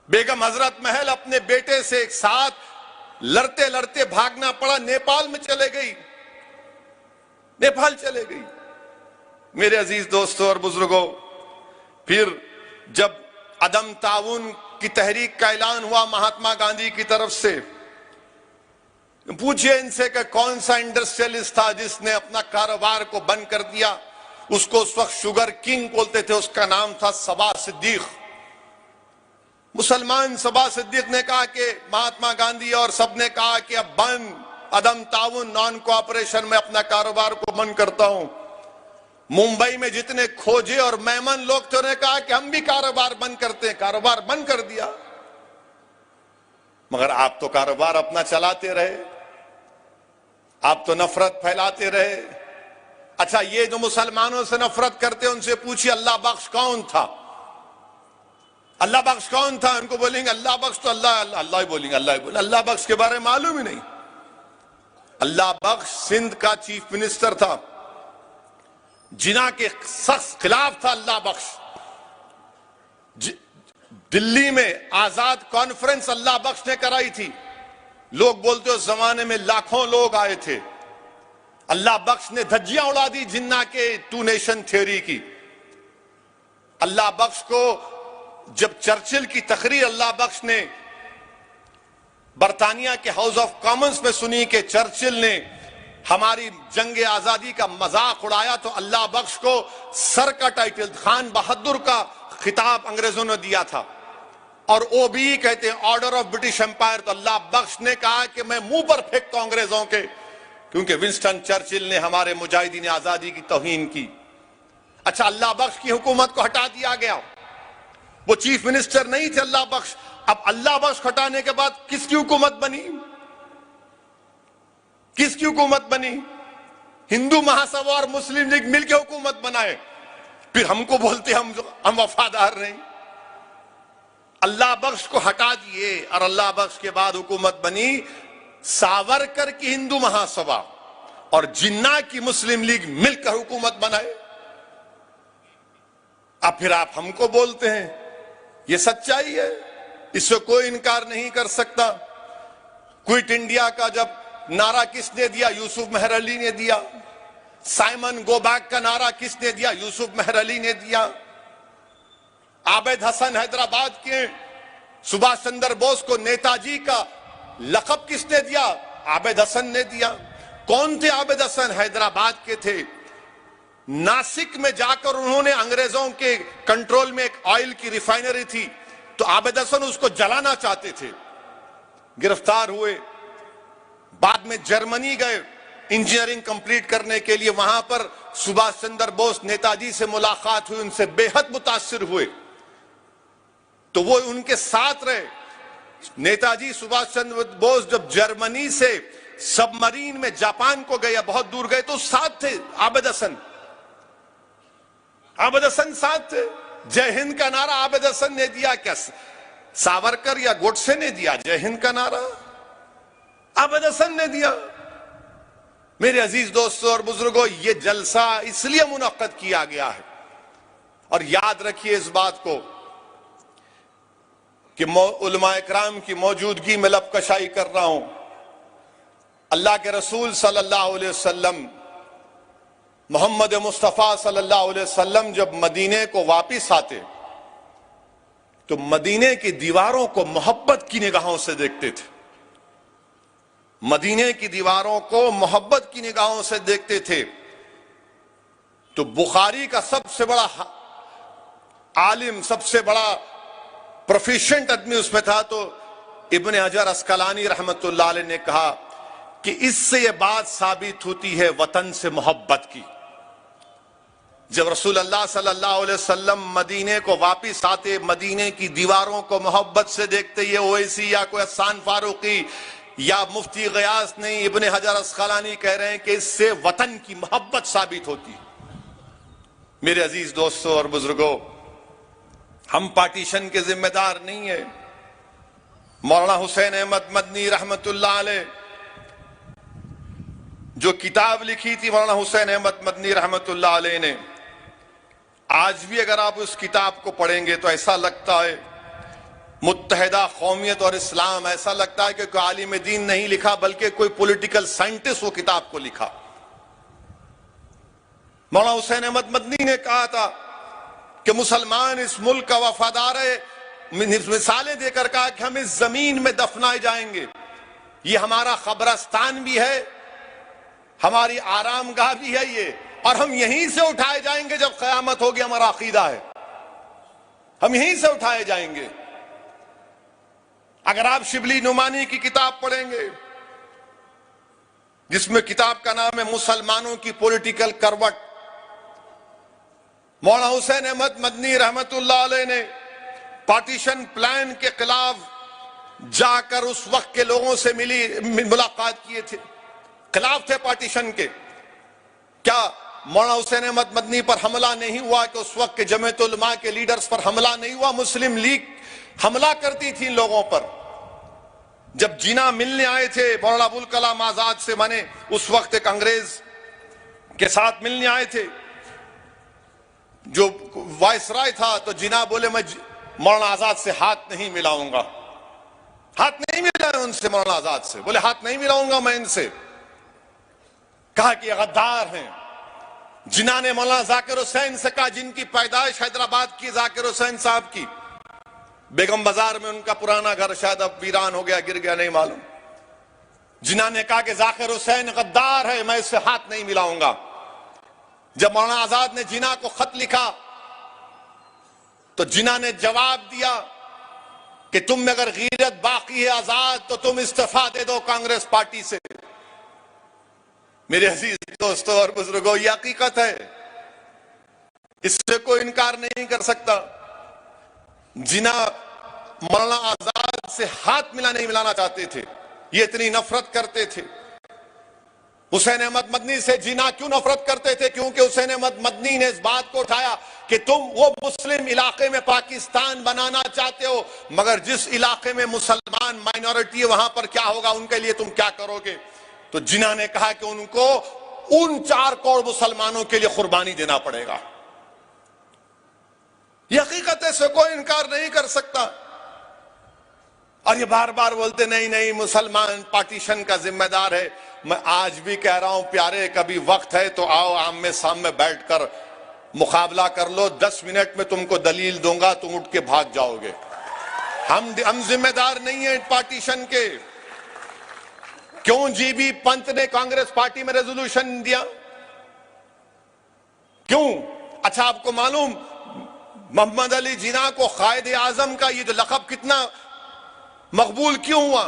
बेगम हजरत महल अपने बेटे से एक साथ लड़ते लड़ते भागना पड़ा, नेपाल में चले गई, नेपाल चले गई। मेरे अजीज दोस्तों और बुजुर्गों, फिर जब अदम ताउन की तहरीक का ऐलान हुआ महात्मा गांधी की तरफ से, पूछिए इनसे कि कौन सा इंडस्ट्रियलिस्ट था जिसने अपना कारोबार को बंद कर दिया? उसको उस वक्त शुगर किंग बोलते थे, उसका नाम था सबा सिद्दीक। मुसलमान सबा सिद्दीक ने कहा कि महात्मा गांधी और सबने कहा कि अब बंद, अदम ताउन, नॉन कोऑपरेशन में अपना कारोबार को बंद करता हूं। मुंबई में जितने खोजे और मेमन लोग थे, उन्होंने कहा कि हम भी कारोबार बंद करते हैं, कारोबार बंद कर दिया। मगर आप तो कारोबार अपना चलाते रहे, आप तो नफरत फैलाते रहे। अच्छा, ये जो मुसलमानों से नफरत करते हैं, उनसे पूछिए अल्लाह बख्श कौन था? अल्लाह बख्श कौन था? उनको बोलेंगे अल्लाह बख्श तो अल्लाह अल्लाह ही बोलेंगे, अल्लाह ही बोलेंगे। अल्लाह बख्श के बारे में मालूम ही नहीं। अल्लाह बख्श सिंध का चीफ मिनिस्टर था, जिना के सख्त खिलाफ था अल्लाह बख्श। दिल्ली में आजाद कॉन्फ्रेंस अल्लाह बख्श ने कराई थी। लोग बोलते उस जमाने में लाखों लोग आए थे। अल्लाह बख्श ने धज्जियां उड़ा दी जिन्ना के टू नेशन थ्योरी की। अल्लाह बख्श को जब चर्चिल की तकरीर अल्लाह बख्श ने बरतानिया के हाउस ऑफ कॉमन्स में सुनी कि चर्चिल ने हमारी जंग आजादी का मजाक उड़ाया, तो अल्लाह बख्श को सर का टाइटल खान बहादुर का खिताब अंग्रेजों ने दिया था। और OBE कहते हैं ऑर्डर ऑफ ब्रिटिश एम्पायर। तो अल्लाह बख्श ने कहा कि मैं मुंह पर फेंकता हूं अंग्रेजों के, क्योंकि विंस्टन चर्चिल ने हमारे मुजाहिदीन आजादी की तौहीन की। अच्छा, अल्लाह बख्श की हुकूमत को हटा दिया गया, वो चीफ मिनिस्टर नहीं थे अल्लाह बख्श। अब अल्लाह बख्श हटाने के बाद किसकी हुकूमत बनी? किसकी हुकूमत बनी? हिंदू महासभा और मुस्लिम लीग मिलकर हुकूमत बनाए, फिर हमको बोलते हम वफादार नहीं। अल्लाह बख्श को हटा दिए और अल्लाह बख्श के बाद हुकूमत बनी सावरकर की हिंदू महासभा और जिन्ना की मुस्लिम लीग मिलकर हुकूमत बनाए। अब फिर आप हमको बोलते हैं, ये सच्चाई है, इससे कोई इनकार नहीं कर सकता। क्विट इंडिया का जब नारा किसने दिया? यूसुफ मेहर अली ने दिया। साइमन गो बैक का नारा किसने दिया? यूसुफ मेहर अली ने दिया। आबिद हसन हैदराबाद के सुभाष चंद्र बोस को नेताजी का लक़ब किसने दिया? आबिद हसन ने दिया। कौन थे आबिद हसन? हैदराबाद के थे। नासिक में जाकर उन्होंने अंग्रेजों के कंट्रोल में एक ऑयल की रिफाइनरी थी, तो आबिद हसन उसको जलाना चाहते थे, गिरफ्तार हुए। बाद में जर्मनी गए इंजीनियरिंग कंप्लीट करने के लिए, वहां पर सुभाष चंद्र बोस नेताजी से मुलाकात हुई, उनसे बेहद मुतासिर हुए, तो वो उनके साथ रहे। नेताजी सुभाष चंद्र बोस जब जर्मनी से सबमरीन में जापान को गए, बहुत दूर गए, तो साथ थे आबिद हसन। आबिद हसन साथ थे। जय हिंद का नारा आबिद हसन ने दिया, क्या सावरकर या गोडसे ने दिया? जय हिंद का नारा आबिद हसन ने दिया। मेरे अजीज दोस्तों और बुजुर्गों, ये जलसा इसलिए मुनक्कद किया गया है, और याद रखिए इस बात को कि उलमा इकराम की मौजूदगी में लबकशाई कर रहा हूं। अल्लाह के रसूल सल्लल्लाहु अलैहि वसल्लम, मोहम्मद मुस्तफ़ा सल्लल्लाहु अलैहि वसल्लम जब मदीने को वापिस आते तो मदीने की दीवारों को मोहब्बत की निगाहों से देखते थे। मदीने की दीवारों को मोहब्बत की निगाहों से देखते थे। तो बुखारी का सबसे बड़ा आलिम, सबसे बड़ा प्रोफिशिएंट आदमी उसमें था, तो इब्ने हजर अस्कलानी रहमतुल्लाह अलैह ने कहा कि इससे यह बात साबित होती है वतन से मोहब्बत की। जब रसूल अल्लाह सल्लल्लाहु अलैहि वसल्लम मदीने को वापिस आते, मदीने की दीवारों को मोहब्बत से देखते, ये ओवैसी या कोई हसन फारूकी या मुफ्ती गयास नहीं, इब्ने हजर अस्कलानी कह रहे हैं कि इससे वतन की मोहब्बत साबित होती है। मेरे अजीज दोस्तों और बुजुर्गों, हम पार्टीशन के जिम्मेदार नहीं है। मौलाना हुसैन अहमद मदनी रहमतुल्लाह अलैह जो किताब लिखी थी मौलाना हुसैन अहमद मदनी रहमतुल्लाह अलैह ने, आज भी अगर आप उस किताब को पढ़ेंगे तो ऐसा लगता है मुत्तहिदा कौमियत और इस्लाम, ऐसा लगता है कि कोई आलिम दीन नहीं लिखा बल्कि कोई पॉलिटिकल साइंटिस्ट वो किताब को लिखा। मौलाना हुसैन अहमद मदनी ने कहा था कि मुसलमान इस मुल्क का वफादार है, मिसालें देकर कहा कि हम इस जमीन में दफनाए जाएंगे, ये हमारा कब्रस्तान भी है, हमारी आरामगाह भी है ये, और हम यहीं से उठाए जाएंगे जब क़यामत होगी। हमारा अकीदा है, हम यहीं से उठाए जाएंगे। अगर आप शिबली नुमानी की किताब पढ़ेंगे, जिसमें किताब का नाम है मुसलमानों की पॉलिटिकल करवट, मौलाना हुसैन अहमद मदनी रहमतुल्लाह अलैह ने पार्टीशन प्लान के खिलाफ जाकर उस वक्त के लोगों से मुलाकात किए थे, खिलाफ थे पार्टीशन के। क्या मौलाना हुसैन अहमद मदनी पर हमला नहीं हुआ कि उस वक्त के जमीयत उलमा के लीडर्स पर हमला नहीं हुआ? मुस्लिम लीग हमला करती थी इन लोगों पर। जब जिना मिलने आए थे मौलाना अबुल कलाम आजाद से, माने उस वक्त एक अंग्रेज के साथ मिलने आए थे जो वाइसराय था, तो जिना बोले मैं मौलाना आजाद से हाथ नहीं मिलाऊंगा, हाथ नहीं मिलाए उनसे, मौलाना आजाद से। बोले हाथ नहीं मिलाऊंगा मैं इनसे। कहा कि गद्दार हैं। जिन्ना ने मौलाना जाकिर हुसैन से कहा, जिनकी पैदाइश हैदराबाद की, जाकिर हुसैन साहब की, बेगम बाजार में उनका पुराना घर शायद अब वीरान हो गया, गिर गया, नहीं मालूम। जिन्ना ने कहा कि जाकिर हुसैन गद्दार है, मैं इससे हाथ नहीं मिलाऊंगा। जब मौलाना आजाद ने जिन्ना को खत लिखा तो जिन्ना ने जवाब दिया कि तुम में अगर गीरत बाकी है आजाद तो तुम इस्तीफा दे दो कांग्रेस पार्टी से। मेरे अजीज दोस्तों और बुजुर्गों, यह हकीकत है, इससे कोई इनकार नहीं कर सकता। जिन्ना मौलाना आजाद से हाथ नहीं मिलाना चाहते थे, ये इतनी नफरत करते थे। हुसैन अहमद मदनी से जिन्ना क्यों नफरत करते थे? क्योंकि हुसैन अहमद मदनी ने इस बात को उठाया कि तुम वो मुस्लिम इलाके में पाकिस्तान बनाना चाहते हो, मगर जिस इलाके में मुसलमान माइनॉरिटी है वहां पर क्या होगा, उनके लिए तुम क्या करोगे? तो जिन्ना ने कहा कि उनको उन 4 करोड़ मुसलमानों के लिए कुर्बानी देना पड़ेगा। यह हकीकत है, इससे कोई इनकार नहीं कर सकता। और ये बार बार बोलते नहीं नहीं मुसलमान पार्टीशन का जिम्मेदार है। मैं आज भी कह रहा हूं प्यारे, कभी वक्त है तो आओ आमने सामने बैठकर मुकाबला कर लो। 10 मिनट में तुमको दलील दूंगा, तुम उठ के भाग जाओगे। हम जिम्मेदार नहीं है पार्टीशन के। क्यों जीबी पंत ने कांग्रेस पार्टी में रेजोल्यूशन दिया? क्यों? अच्छा, आपको मालूम मोहम्मद अली जिन्ना को कायदे आजम का ये जो लक़ब कितना मकबूल क्यों हुआ?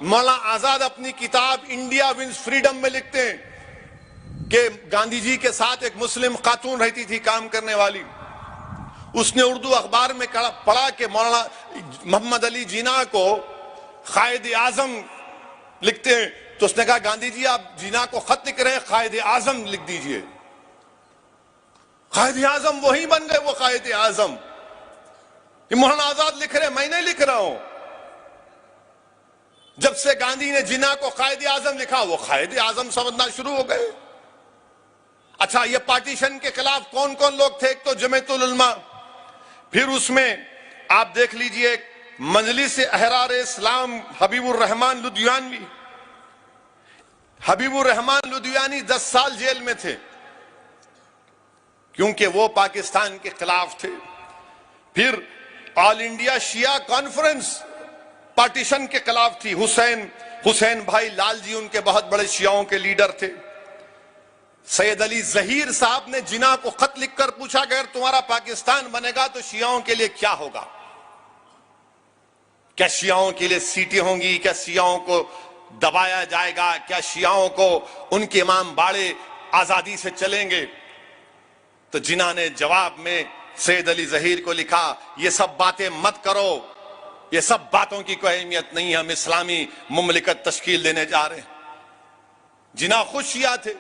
मौलाना आजाद अपनी किताब इंडिया विंस फ्रीडम में लिखते हैं कि गांधी जी के साथ एक मुस्लिम खातून रहती थी काम करने वाली। उसने उर्दू अखबार में पढ़ा कि मौलाना मोहम्मद अली जिन्ना को कायदे आजम लिखते हैं, तो उसने कहा गांधी जी आप जिन्ना को खत लिख रहे हैं, कायदे आजम लिख दीजिए। कायदे आजम वही बन गए, वो कायदे आजम। मौलाना आजाद लिख रहे हैं, मैं नहीं लिख रहा हूं। जब से गांधी ने जिन्ना को कायदे आजम लिखा, वो कायदे आजम समझना शुरू हो गए। अच्छा, ये पार्टीशन के खिलाफ कौन कौन लोग थे? एक तो जमीयतुल उलमा, फिर उसमें आप देख लीजिए मजलिस अहरार इस्लाम हबीबुर रहमान लुधियानवी। हबीबुर रहमान लुधियानी 10 साल जेल में थे क्योंकि वो पाकिस्तान के खिलाफ थे। फिर ऑल इंडिया शिया कॉन्फ्रेंस पार्टीशन के खिलाफ थी। हुसैन भाई लाल जी उनके बहुत बड़े शियाओं के लीडर थे। सैयद अली जहीर साहब ने जिन्ना को खत लिखकर पूछा अगर तुम्हारा पाकिस्तान बनेगा तो शियाओं के लिए क्या होगा? क्या शियाओं के लिए सीटें होंगी? क्या शियाओं को दबाया जाएगा? क्या शियाओं को उनके इमाम बाड़े आजादी से चलेंगे? तो जिन्ना ने जवाब में सैयद अली जहीर को लिखा, ये सब बातें मत करो, ये सब बातों की कोई अहमियत नहीं है, हम इस्लामी मुमलिकत तश्कील देने जा रहे हैं। जिन्ना खुद शिया थे,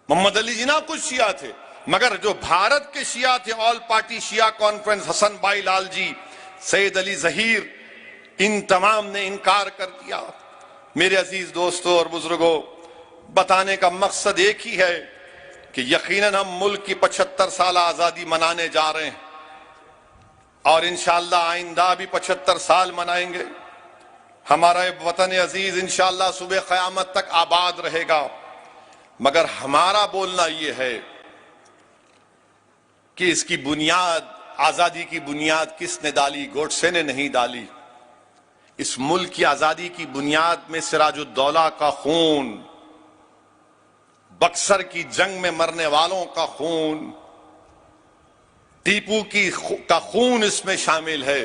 मोहम्मद अली जिन्ना खुद शिया थे, मगर जो भारत के शिया थे, ऑल पार्टी शिया कॉन्फ्रेंस, हसन भाई लाल जी, सैयद अली जहीर, इन तमाम ने इनकार कर दिया। मेरे अजीज दोस्तों और बुजुर्गों, बताने का मकसद एक ही है कि यकीनन हम मुल्क की 75 साल आजादी मनाने जा रहे हैं और इंशाअल्लाह आइंदा भी 75 साल मनाएंगे। हमारा वतन अजीज इंशाअल्लाह सुबह क़यामत तक आबाद रहेगा। मगर हमारा बोलना यह है कि इसकी बुनियाद, आजादी की बुनियाद किसने डाली? गोडसे ने नहीं डाली। इस मुल्क की आजादी की बुनियाद में सिराजुद्दौला का खून, बक्सर की जंग में मरने वालों का खून, टीपू का खून इसमें शामिल है।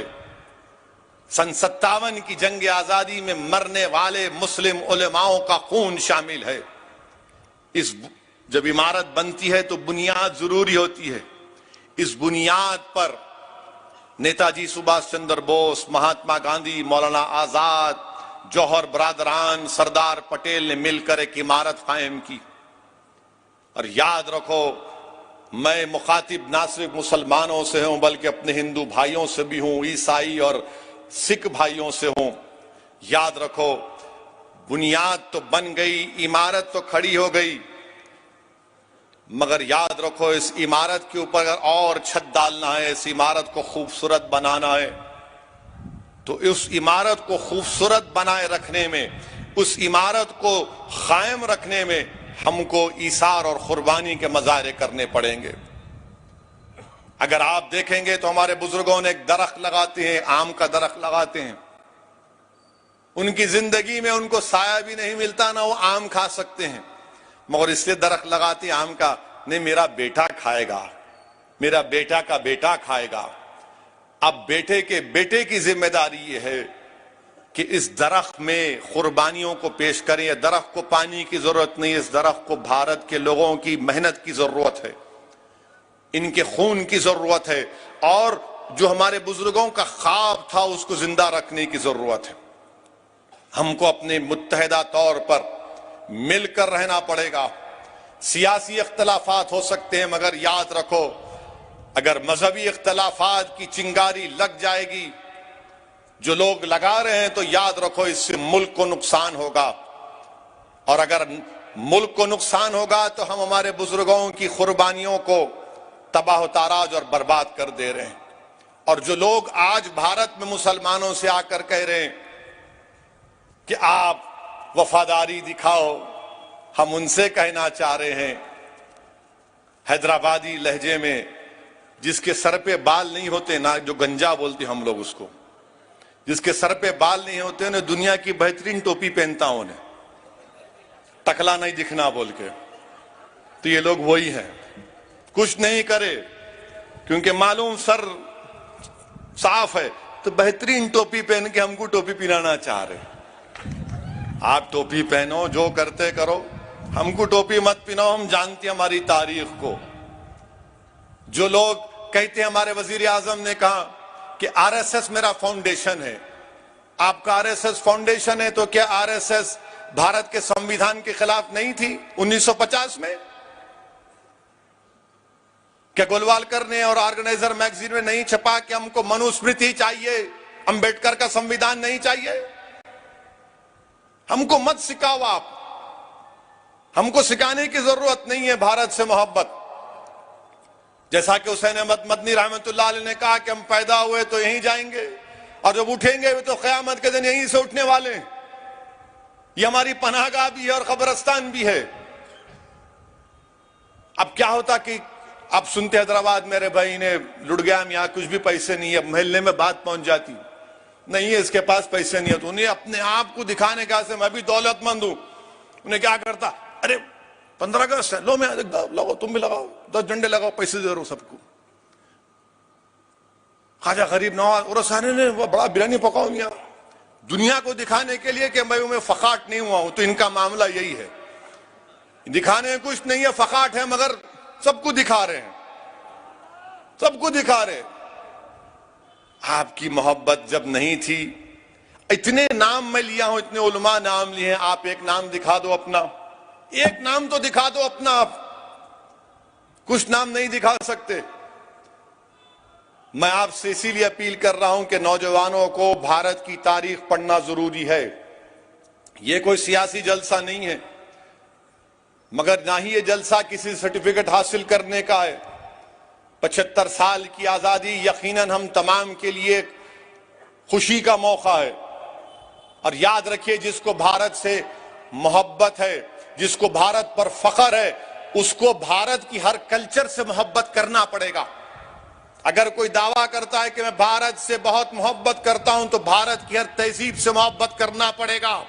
सन 57 की जंग आजादी में मरने वाले मुस्लिम उलेमाओं का खून शामिल है। जब इमारत बनती है तो बुनियाद जरूरी होती है। इस बुनियाद पर नेताजी सुभाष चंद्र बोस, महात्मा गांधी, मौलाना आजाद, जौहर बरादरान, सरदार पटेल ने मिलकर एक इमारत कायम की। और याद रखो, मैं मुखातिब ना सिर्फ मुसलमानों से हूं बल्कि अपने हिंदू भाइयों से भी हूं, ईसाई और सिख भाइयों से हूं। याद रखो, बुनियाद तो बन गई, इमारत तो खड़ी हो गई, मगर याद रखो इस इमारत के ऊपर अगर और छत डालना है, इस इमारत को खूबसूरत बनाना है, तो उस इमारत को खूबसूरत बनाए रखने में, उस इमारत को कायम रखने में हमको ईसार और कुर्बानी के मजारे करने पड़ेंगे। अगर आप देखेंगे तो हमारे बुजुर्गों ने एक दरख्त लगाते हैं, आम का दरख्त लगाते हैं, उनकी जिंदगी में उनको साया भी नहीं मिलता, ना वो आम खा सकते हैं, मगर इसलिए दरख्त लगाते हैं आम का, नहीं मेरा बेटा खाएगा, मेरा बेटा का बेटा खाएगा। अब बेटे के बेटे की जिम्मेदारी ये है कि इस दरख्त में कुर्बानियों को पेश करें। यह दरख्त को पानी की जरूरत नहीं, इस दरख्त को भारत के लोगों की मेहनत की जरूरत है, इनके खून की जरूरत है, और जो हमारे बुजुर्गों का ख्वाब था उसको जिंदा रखने की जरूरत है। हमको अपने मुत्तहिदा तौर पर मिलकर रहना पड़ेगा। सियासी इख्तलाफात हो सकते हैं, मगर याद रखो अगर मजहबी इख्तलाफात की चिंगारी लग जाएगी, जो लोग लगा रहे हैं, तो याद रखो इससे मुल्क को नुकसान होगा, और अगर मुल्क को नुकसान होगा तो हम हमारे बुजुर्गों की कुर्बानियों को तबाह ताराज और बर्बाद कर दे रहे हैं। और जो लोग आज भारत में मुसलमानों से आकर कह रहे हैं कि आप वफादारी दिखाओ, हम उनसे कहना चाह रहे हैं हैदराबादी लहजे में, जिसके सर पे बाल नहीं होते ना, जो गंजा बोलते हम लोग उसको, जिसके सर पे बाल नहीं होते, उन्हें दुनिया की बेहतरीन टोपी पहनता हूं, उन्हें टकला नहीं दिखना बोल के, तो ये लोग वही हैं। कुछ नहीं करे क्योंकि मालूम सर साफ है, तो बेहतरीन टोपी पहन के हमको टोपी पिलाना चाह रहे। आप टोपी पहनो, जो करते करो, हमको टोपी मत पिनाओ, हम जानते हैं हमारी तारीख को। जो लोग कहते हैं, हमारे वजीर आजम ने कहा कि आरएसएस मेरा फाउंडेशन है। आपका आरएसएस फाउंडेशन है तो क्या आरएसएस भारत के संविधान के खिलाफ नहीं थी 1950 में? क्या गोलवालकर ने और ऑर्गेनाइजर मैगजीन में नहीं छपा कि हमको मनुस्मृति चाहिए, अंबेडकर का संविधान नहीं चाहिए? हमको मत सिखाओ आप, हमको सिखाने की जरूरत नहीं है भारत से मोहब्बत। जैसा कि हुसैन अहमद मदनी रहमतुल्लाह अलैह ने कहा कि हम पैदा हुए तो यहीं जाएंगे, और जब उठेंगे तो क़यामत के दिन यहीं से उठने वाले हैं। ये हमारी पनाहगाह भी है और कब्रिस्तान भी है। अब क्या होता कि आप सुनते हैदराबाद मेरे भाई ने लुट गया, यहाँ कुछ भी पैसे नहीं है, मोहल्ले में बात पहुंच जाती, नहीं है इसके पास पैसे नहीं है, तो उन्हें अपने आप को दिखाने का से मैं भी दौलतमंद हूं। उन्हें क्या करता, अरे 15 अगस्त है, लो मैं लगाओ, तुम भी लगाओ, 10 झंडे लगाओ, पैसे दे रहा हूं सबको। ख्वाजा गरीब नवाज और रसाने ने वो बड़ा बिरयानी पकाओ यहाँ, दुनिया को दिखाने के लिए कि मैं फकाट नहीं हुआ हूं। तो इनका मामला यही है, दिखाने में कुछ नहीं है, फकाट है, मगर सबको दिखा रहे हैं, सबको दिखा रहे। आपकी मोहब्बत जब नहीं थी, इतने नाम मैं लिया हूं, इतने उलमा नाम लिए हैं, आप एक नाम दिखा दो अपना, एक नाम तो दिखा दो अपना। आप कुछ नाम नहीं दिखा सकते। मैं आपसे इसीलिए अपील कर रहा हूं कि नौजवानों को भारत की तारीख पढ़ना जरूरी है। यह कोई सियासी जलसा नहीं है, मगर ना ही ये जलसा किसी सर्टिफिकेट हासिल करने का है। 75 साल की आजादी यकीनन हम तमाम के लिए खुशी का मौका है। और याद रखिए, जिसको भारत से मोहब्बत है, जिसको भारत पर फख्र है, उसको भारत की हर कल्चर से मोहब्बत करना पड़ेगा। अगर कोई दावा करता है कि मैं भारत से बहुत मोहब्बत करता हूं, तो भारत की हर तहजीब से मोहब्बत करना पड़ेगा।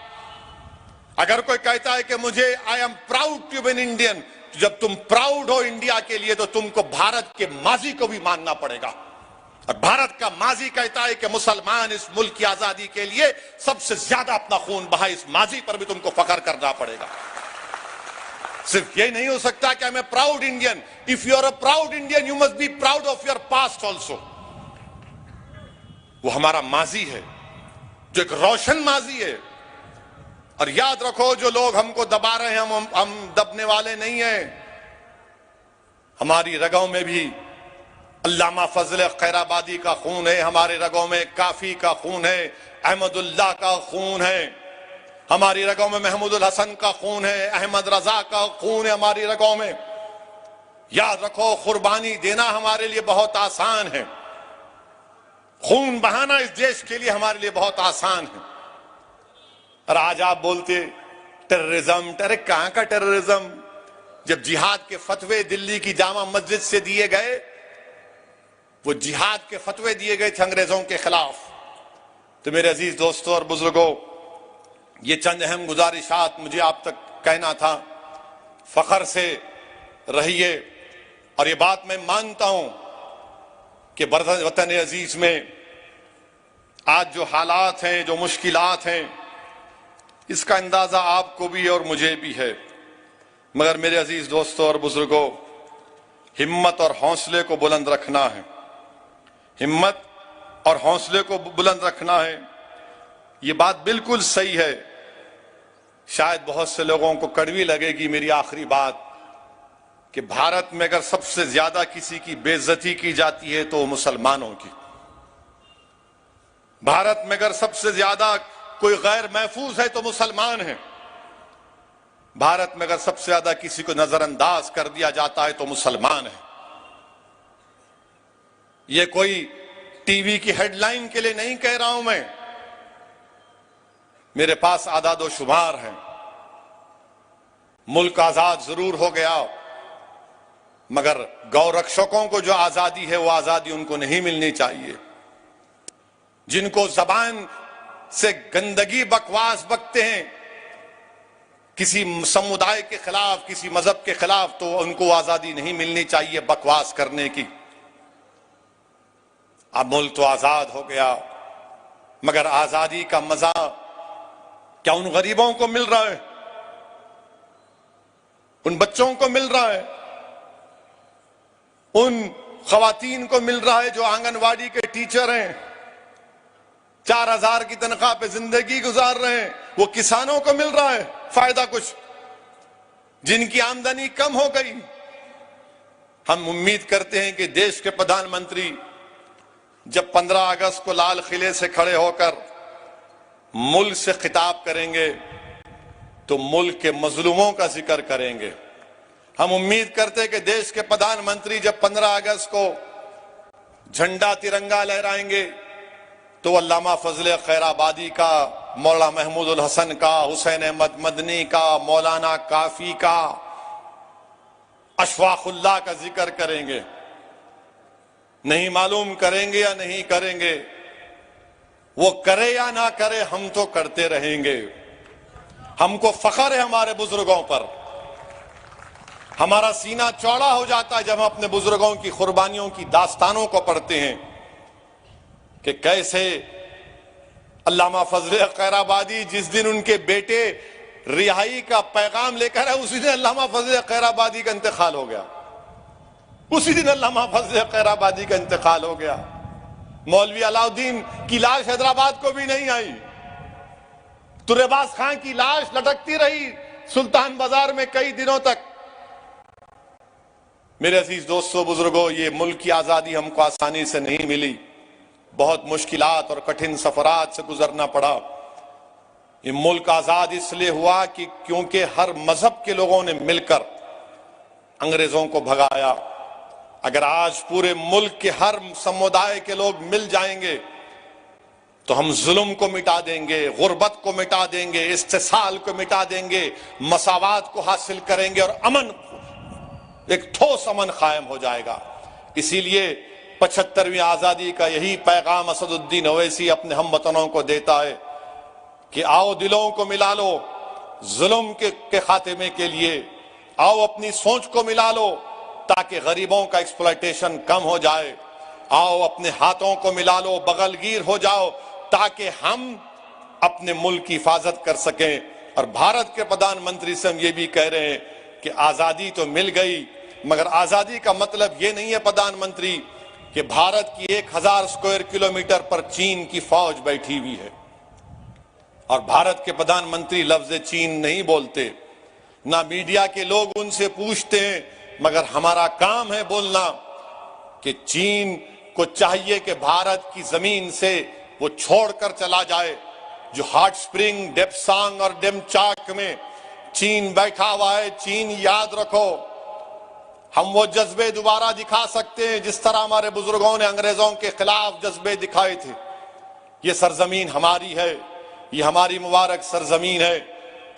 अगर कोई कहता है कि मुझे I am proud to be an Indian, जब तुम प्राउड हो इंडिया के लिए, तो तुमको भारत के माजी को भी मानना पड़ेगा। और भारत का माजी कहता है कि मुसलमान इस मुल्क की आजादी के लिए सबसे ज्यादा अपना खून बहा, इस माजी पर भी तुमको फख्र करना पड़ेगा। सिर्फ ये नहीं हो सकता कि मैं proud Indian. If you are a proud Indian, you must be proud of your past also. वो हमारा माजी है, जो एक रोशन माजी है। और याद रखो, जो लोग हमको दबा रहे हैं, हम दबने वाले नहीं हैं। हमारी रगों में भी अल्लामा फजल खैराबादी का खून है, हमारे रगों में काफी का खून है, अहमदुल्लाह का खून है, हमारी रगों में महमूदुल हसन का खून है, अहमद रजा का खून है हमारी रगों में। याद रखो, कुर्बानी देना हमारे लिए बहुत आसान है, खून बहाना इस देश के लिए हमारे लिए बहुत आसान है। और आज आप बोलते टेररिज्म, अरे कहां का टेररिज्म? जब जिहाद के फतवे दिल्ली की जामा मस्जिद से दिए गए, वो जिहाद के फतवे दिए गए थे अंग्रेजों के खिलाफ। तो मेरे अजीज दोस्तों और बुजुर्गों, ये चंद अहम गुजारिशात मुझे आप तक कहना था। फख्र से रहिए। और ये बात मैं मानता हूं कि वतन अजीज में आज जो हालात हैं, जो मुश्किलात हैं, इसका अंदाजा आपको भी और मुझे भी है। मगर मेरे अजीज दोस्तों और बुजुर्गों, हिम्मत और हौसले को बुलंद रखना है। हिम्मत और हौसले को बुलंद रखना है। ये बात बिल्कुल सही है। शायद बहुत से लोगों को कड़वी लगेगी मेरी आखिरी बात, कि भारत में अगर सबसे ज्यादा किसी की बेइज्जती की जाती है तो मुसलमानों की। भारत में अगर सबसे ज्यादा कोई गैर महफूज है तो मुसलमान है। भारत में अगर सबसे ज्यादा किसी को नजरअंदाज कर दिया जाता है तो मुसलमान है। ये कोई टीवी की हेडलाइन के लिए नहीं कह रहा हूं मैं। मेरे पास आदाद शुमार हैं। मुल्क आजाद जरूर हो गया, मगर गौ रक्षकों को जो आजादी है वो आजादी उनको नहीं मिलनी चाहिए। जिनको जबान से गंदगी बकवास बकते हैं किसी समुदाय के खिलाफ, किसी मजहब के खिलाफ, तो उनको आजादी नहीं मिलनी चाहिए बकवास करने की। अब मुल्क तो आजाद हो गया, मगर आजादी का मजा क्या उन गरीबों को मिल रहा है? उन बच्चों को मिल रहा है? उन खवातीन को मिल रहा है जो आंगनवाड़ी के टीचर हैं, 4000 की तनख्वाह पे जिंदगी गुजार रहे हैं? वो किसानों को मिल रहा है फायदा कुछ, जिनकी आमदनी कम हो गई? हम उम्मीद करते हैं कि देश के प्रधानमंत्री जब 15 अगस्त को लाल किले से खड़े होकर मुल्क से खिताब करेंगे तो मुल्क के मजलूमों का जिक्र करेंगे। हम उम्मीद करते हैं कि देश के प्रधानमंत्री जब 15 अगस्त को झंडा तिरंगा लहराएंगे तो अल्लामा फजल खैराबादी का, मौलाना महमूद हसन का, हुसैन अहमद मदनी का, मौलाना काफी का, अशफाकुल्लाह का जिक्र करेंगे। नहीं मालूम करेंगे या नहीं करेंगे, वो करे या ना करे, हम तो करते रहेंगे। हमको फख्र है हमारे बुजुर्गों पर। हमारा सीना चौड़ा हो जाता है जब हम अपने बुजुर्गों की कुर्बानियों की दास्तानों को पढ़ते हैं कि कैसे अल्लामा फजल खैराबादी जिस दिन उनके बेटे रिहाई का पैगाम लेकर आए, उसी दिन अल्लामा फजल खैराबादी का इंतकाल हो गया। उसी दिन अल्लामा फजल खैराबादी का इंतकाल हो गया। मौलवी अलाउद्दीन की लाश हैदराबाद को भी नहीं आई। तुरेबाज खान की लाश लटकती रही सुल्तान बाजार में कई दिनों तक। मेरे अजीज दोस्तों बुजुर्गों, ये मुल्क की आजादी हमको आसानी से नहीं मिली। बहुत मुश्किलात और कठिन सफरात से गुजरना पड़ा। ये मुल्क आजाद इसलिए हुआ कि क्योंकि हर मजहब के लोगों ने मिलकर अंग्रेजों को भगाया। अगर आज पूरे मुल्क के हर समुदाय के लोग मिल जाएंगे तो हम जुल्म को मिटा देंगे, गुर्बत को मिटा देंगे, इस्तिसाल को मिटा देंगे, मसावात को हासिल करेंगे और अमन, एक ठोस अमन कायम हो जाएगा। इसीलिए 75वीं आजादी का यही पैगाम असदुद्दीन ओवैसी अपने हमवतनों को देता है कि आओ दिलों को मिला लो जुल्म के खात्मे के लिए, आओ अपनी सोच को मिला लो ताकि गरीबों का एक्सप्लॉयटेशन कम हो जाए, आओ अपने हाथों को मिला लो, बगलगीर हो जाओ ताकि हम अपने मुल्क की हिफाजत कर सकें। और भारत के प्रधानमंत्री से हम ये भी कह रहे हैं कि आजादी तो मिल गई, मगर आजादी का मतलब ये नहीं है प्रधानमंत्री कि भारत की 1000 स्क्वायर किलोमीटर पर चीन की फौज बैठी हुई है। और भारत के प्रधानमंत्री लफ्ज चीन नहीं बोलते, ना मीडिया के लोग उनसे पूछते हैं, मगर हमारा काम है बोलना कि चीन को चाहिए कि भारत की जमीन से वो छोड़कर चला जाए। जो हॉट स्प्रिंग, डेप्सांग और डेमचाक में चीन बैठा हुआ है, चीन याद रखो हम वो जज्बे दोबारा दिखा सकते हैं जिस तरह हमारे बुजुर्गों ने अंग्रेजों के खिलाफ जज्बे दिखाए थे। ये सरजमीन हमारी है, ये हमारी मुबारक सरजमीन है।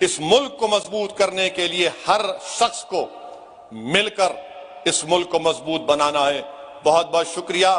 इस मुल्क को मजबूत करने के लिए हर शख्स को मिलकर इस मुल्क को मजबूत बनाना है। बहुत बहुत शुक्रिया।